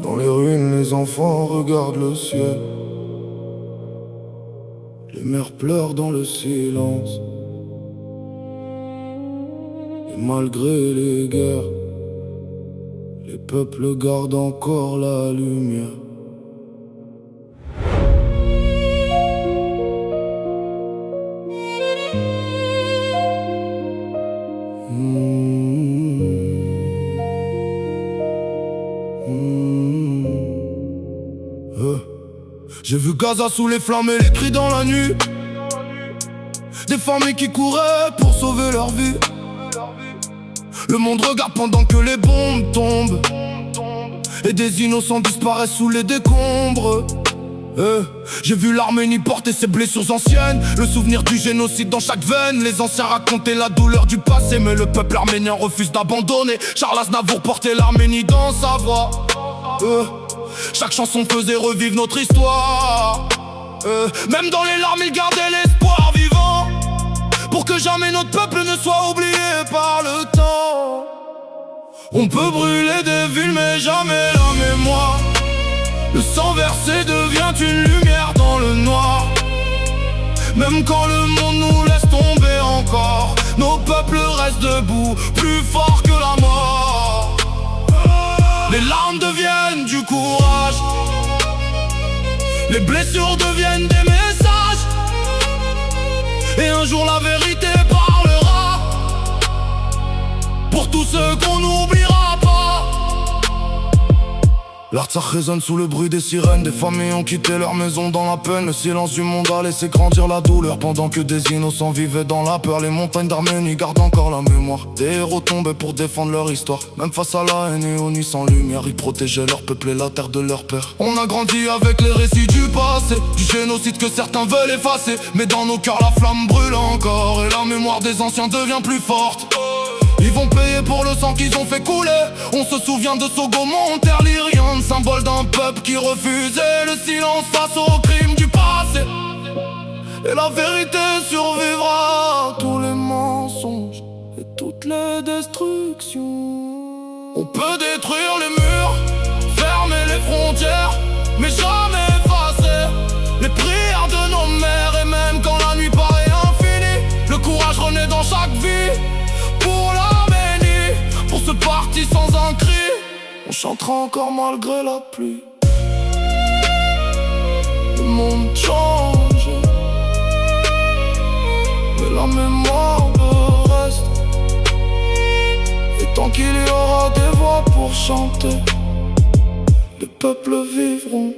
Dans les ruines, les enfants regardent le ciel. Les mères pleurent dans le silence. Et malgré les guerres, les peuples gardent encore la lumière. J'ai vu Gaza sous les flammes et les cris dans la nuit. Des familles qui couraient pour sauver leur vie. Le monde regarde pendant que les bombes tombent et des innocents disparaissent sous les décombres. J'ai vu l'Arménie porter ses blessures anciennes, le souvenir du génocide dans chaque veine. Les anciens racontaient la douleur du passé, mais le peuple arménien refuse d'abandonner. Charles Aznavour portait l'Arménie dans sa voix. Chaque chanson faisait revivre notre histoire. Même dans les larmes il gardait l'espoir vivant, pour que jamais notre peuple ne soit oublié par le temps. On peut brûler des villes mais jamais la mémoire. Le sang versé devient une lumière dans le noir. Même quand le monde nous laisse tomber encore, nos peuples restent debout, plus forts que la mort. Les larmes deviennent du courage, les blessures deviennent des messages, et un jour la vérité parlera, pour tous ceux qu'on n'oubliera pas. L'Artsakh résonne sous le bruit des sirènes. Des familles ont quitté leur maison dans la peine. Le silence du monde a laissé grandir la douleur, pendant que des innocents vivaient dans la peur. Les montagnes d'Arménie gardent encore la mémoire. Des héros tombaient pour défendre leur histoire. Même face à la haine et aux nuits sans lumière, ils protégeaient leur peuple et la terre de leur père. On a grandi avec les récits du passé, du génocide que certains veulent effacer. Mais dans nos cœurs la flamme brûle encore, et la mémoire des anciens devient plus forte. Ils vont payer pour le sang qu'ils ont fait couler. On se souvient de Sogomon, Terlirian, symbole d'un peuple qui refusait le silence face aux crimes du passé. Et la vérité survivra à tous les mensonges et toutes les destructions. On peut détruire les murs, fermer les frontières, mais jamais effacer les prières de nos mères. Et même quand la nuit paraît infinie, le courage renaît dans chaque vie. Pour l'Arménie, pour ce parti sans un cri, on chantera encore malgré la pluie. Le monde change, mais la mémoire reste. Et tant qu'il y aura des voix pour chanter, les peuples vivront.